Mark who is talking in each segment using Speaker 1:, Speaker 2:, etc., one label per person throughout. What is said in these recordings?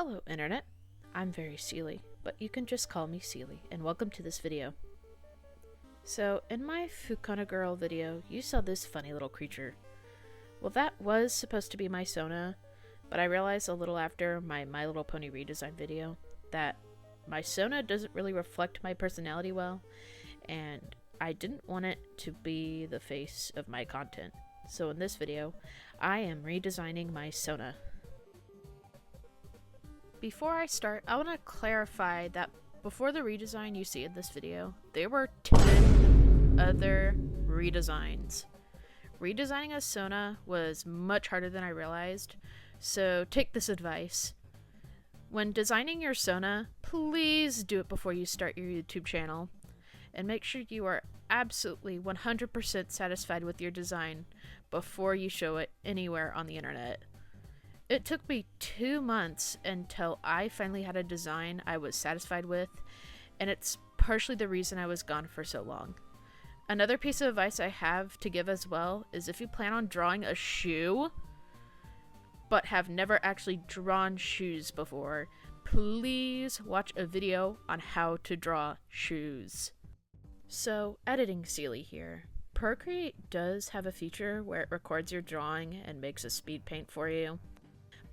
Speaker 1: Hello Internet, I'm very Sealy, but you can just call me Sealy, and welcome to this video. So, in my Fukana Girl video, you saw this funny little creature. Well, that was supposed to be my Sona, but I realized a little after my My Little Pony redesign video that my Sona doesn't really reflect my personality well, and I didn't want it to be the face of my content. So in this video, I am redesigning my Sona. Before I start, I want to clarify that before the redesign you see in this video, there were 10 other redesigns. Redesigning a Sona was much harder than I realized, so take this advice. When designing your Sona, please do it before you start your YouTube channel, and make sure you are absolutely 100% satisfied with your design before you show it anywhere on the internet. It took me 2 months until I finally had a design I was satisfied with, and it's partially the reason I was gone for so long. Another piece of advice I have to give as well is if you plan on drawing a shoe, but have never actually drawn shoes before, please watch a video on how to draw shoes. So, editing Sealy here. Procreate does have a feature where it records your drawing and makes a speed paint for you.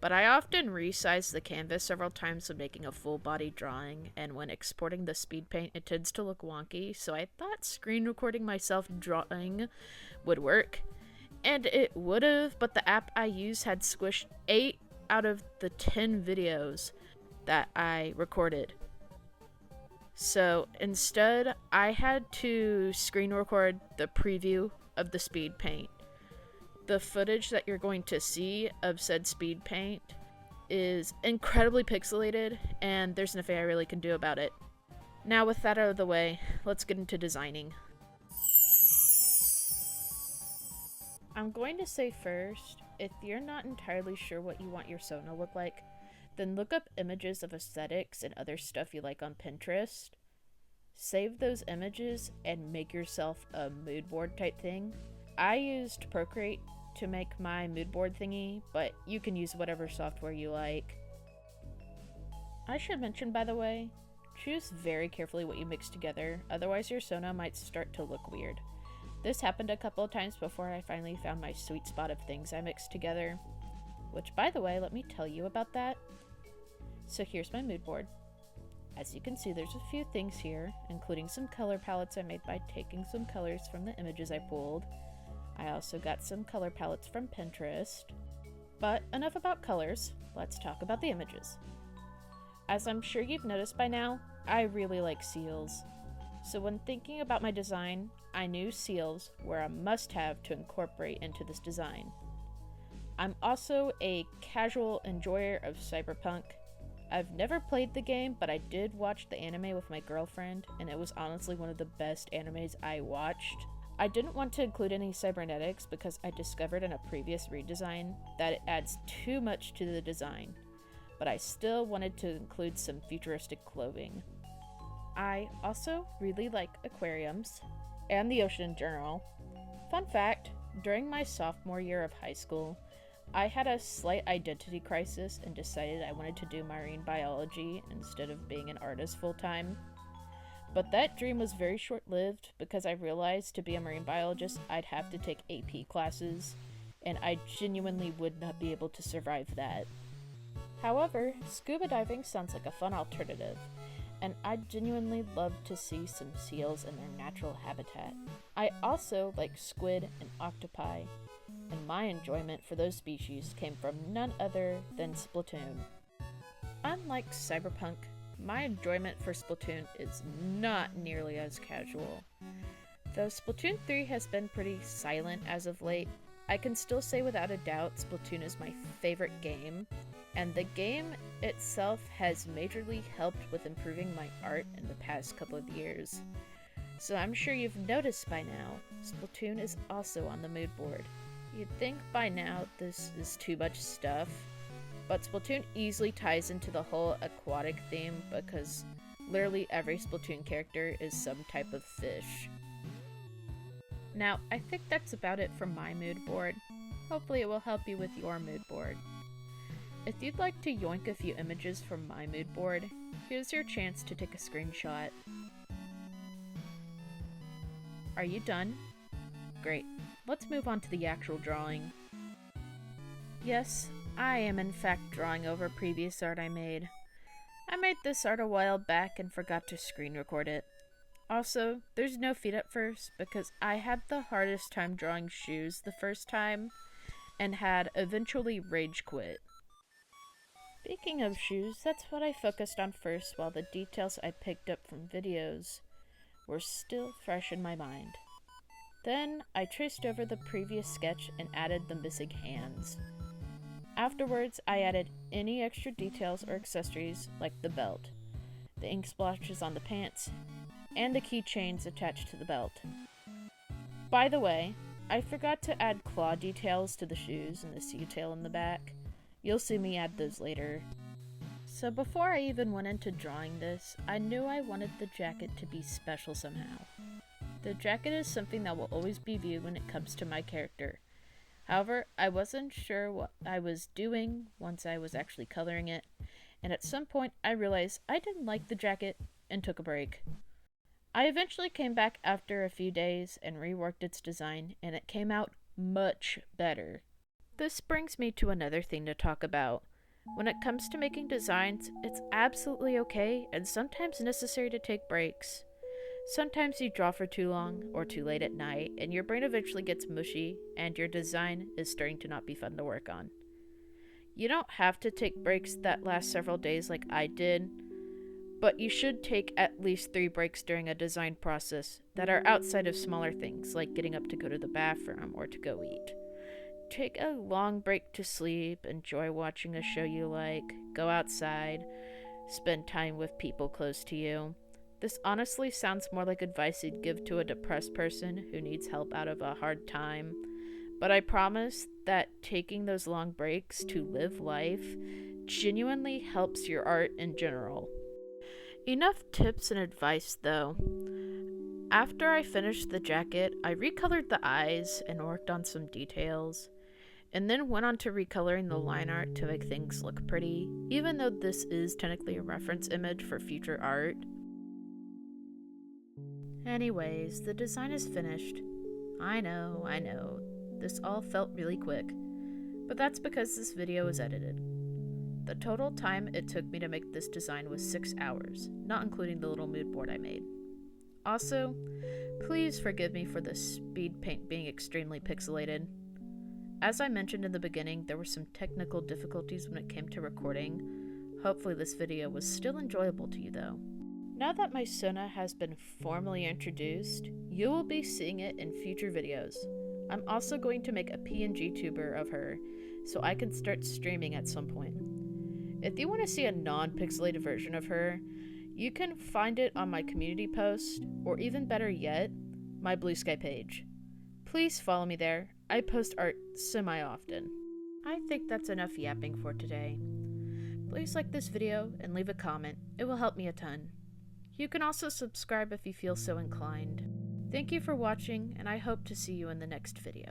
Speaker 1: But I often resize the canvas several times when making a full body drawing, and when exporting the speed paint it tends to look wonky, so I thought screen recording myself drawing would work. And it would've, but the app I use had squished 8 out of the 10 videos that I recorded. So instead, I had to screen record the preview of the speed paint. The footage that you're going to see of said speed paint is incredibly pixelated, and there's nothing I really can do about it. Now with that out of the way, let's get into designing. I'm going to say first, if you're not entirely sure what you want your Sona to look like, then look up images of aesthetics and other stuff you like on Pinterest. Save those images and make yourself a mood board type thing. I used Procreate to make my mood board thingy, but you can use whatever software you like. I should mention, by the way, choose very carefully what you mix together, otherwise your Sona might start to look weird. This happened a couple of times before I finally found my sweet spot of things I mixed together. Which, by the way, let me tell you about that. So here's my mood board. As you can see, there's a few things here, including some color palettes I made by taking some colors from the images I pulled. I also got some color palettes from Pinterest. But enough about colors, let's talk about the images. As I'm sure you've noticed by now, I really like seals. So when thinking about my design, I knew seals were a must-have to incorporate into this design. I'm also a casual enjoyer of cyberpunk. I've never played the game, but I did watch the anime with my girlfriend, and it was honestly one of the best animes I watched. I didn't want to include any cybernetics because I discovered in a previous redesign that it adds too much to the design, but I still wanted to include some futuristic clothing. I also really like aquariums, and the ocean in general. Fun fact, during my sophomore year of high school, I had a slight identity crisis and decided I wanted to do marine biology instead of being an artist full-time. But that dream was very short-lived because I realized to be a marine biologist I'd have to take AP classes, and I genuinely would not be able to survive that. However, scuba diving sounds like a fun alternative, and I'd genuinely love to see some seals in their natural habitat. I also like squid and octopi, and my enjoyment for those species came from none other than Splatoon. Unlike Cyberpunk, my enjoyment for Splatoon is not nearly as casual. Though Splatoon 3 has been pretty silent as of late, I can still say without a doubt Splatoon is my favorite game, and the game itself has majorly helped with improving my art in the past couple of years. So I'm sure you've noticed by now, Splatoon is also on the mood board. You'd think by now this is too much stuff, but Splatoon easily ties into the whole aquatic theme because literally every Splatoon character is some type of fish. Now, I think that's about it for my mood board. Hopefully it will help you with your mood board. If you'd like to yoink a few images from my mood board, here's your chance to take a screenshot. Are you done? Great. Let's move on to the actual drawing. Yes, I am in fact drawing over previous art I made. I made this art a while back and forgot to screen record it. Also, there's no feet at first because I had the hardest time drawing shoes the first time and had eventually rage quit. Speaking of shoes, that's what I focused on first while the details I picked up from videos were still fresh in my mind. Then I traced over the previous sketch and added the missing hands. Afterwards, I added any extra details or accessories like the belt, the ink splotches on the pants, and the keychains attached to the belt. By the way, I forgot to add claw details to the shoes and the sea tail in the back. You'll see me add those later. So before I even went into drawing this, I knew I wanted the jacket to be special somehow. The jacket is something that will always be viewed when it comes to my character. However, I wasn't sure what I was doing once I was actually coloring it, and at some point I realized I didn't like the jacket and took a break. I eventually came back after a few days and reworked its design, and it came out much better. This brings me to another thing to talk about. When it comes to making designs, it's absolutely okay and sometimes necessary to take breaks. Sometimes you draw for too long or too late at night, and your brain eventually gets mushy, and your design is starting to not be fun to work on. You don't have to take breaks that last several days like I did, but you should take at least 3 breaks during a design process that are outside of smaller things like getting up to go to the bathroom or to go eat. Take a long break to sleep, enjoy watching a show you like, go outside, spend time with people close to you. This honestly sounds more like advice you'd give to a depressed person who needs help out of a hard time, but I promise that taking those long breaks to live life genuinely helps your art in general. Enough tips and advice though. After I finished the jacket, I recolored the eyes and worked on some details, and then went on to recoloring the line art to make things look pretty, even though this is technically a reference image for future art. Anyways, the design is finished. I know, this all felt really quick, but that's because this video was edited. The total time it took me to make this design was 6 hours, not including the little mood board I made. Also, please forgive me for the speed paint being extremely pixelated. As I mentioned in the beginning, there were some technical difficulties when it came to recording. Hopefully this video was still enjoyable to you though. Now that my Sona has been formally introduced, you will be seeing it in future videos. I'm also going to make a PNG tuber of her, so I can start streaming at some point. If you want to see a non-pixelated version of her, you can find it on my community post, or even better yet, my Blue Sky page. Please follow me there. I post art semi-often. I think that's enough yapping for today. Please like this video and leave a comment. It will help me a ton. You can also subscribe if you feel so inclined. Thank you for watching, and I hope to see you in the next video.